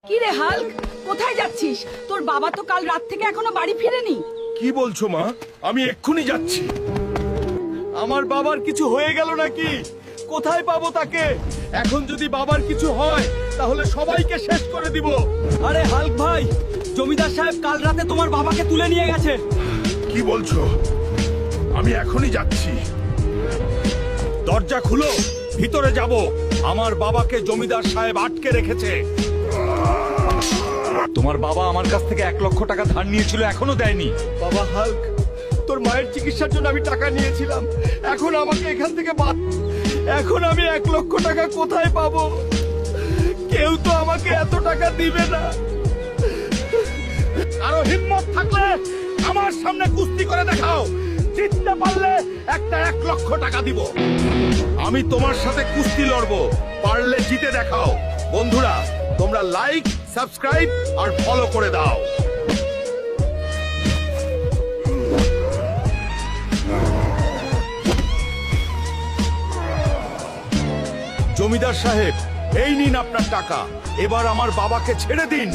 কি রে হাল্ক, কোথায় যাচ্ছিস? তোর বাবা তো কাল রাত থেকে এখনো বাড়ি ফিরেনি। কি বলছো মা? আমি এক্ষুনি যাচ্ছি। আমার বাবার কিছু হয়ে গেল নাকি? কোথায় পাবো তাকে? এখন যদি বাবার কিছু হয় তাহলে সবাইকে শেষ করে দিব। আরে হাল্ক ভাই, জমিদার সাহেব কাল রাতে তোমার বাবাকে তুলে নিয়ে গেছে। কি বলছো? আমি এখনই যাচ্ছি। দরজা খুলো, ভিতরে যাব। আমার বাবাকে জমিদার সাহেব আটকে রেখেছে। তোমার বাবা আমার কাছ থেকে 1 লক্ষ টাকা ধার নিয়েছিল, এখনো দেয়নি। বাবা হাল্ক, তোর মায়ের চিকিৎসার জন্য আমি টাকা নিয়েছিলাম। এখন আমাকে এখান থেকে বাদ। এখন আমি 1 লক্ষ টাকা কোথায় পাবো? কেউ তো আমাকে এত টাকা দিবে না। আরো হিম্মত থাকলে আমার সামনে কুস্তি করে দেখাও। জিততে পারলে একটা 1 লক্ষ টাকা দিব। আমি তোমার সাথে কুস্তি লড়বো, পারলে জিতে দেখাও। বন্ধুরা, তোমরা লাইক, সাবস্ক্রাইব আর ফলো করে দাও। জমিদার সাহেব, এই নিন আপনার টাকা। এবার আমার বাবাকে ছেড়ে দিন।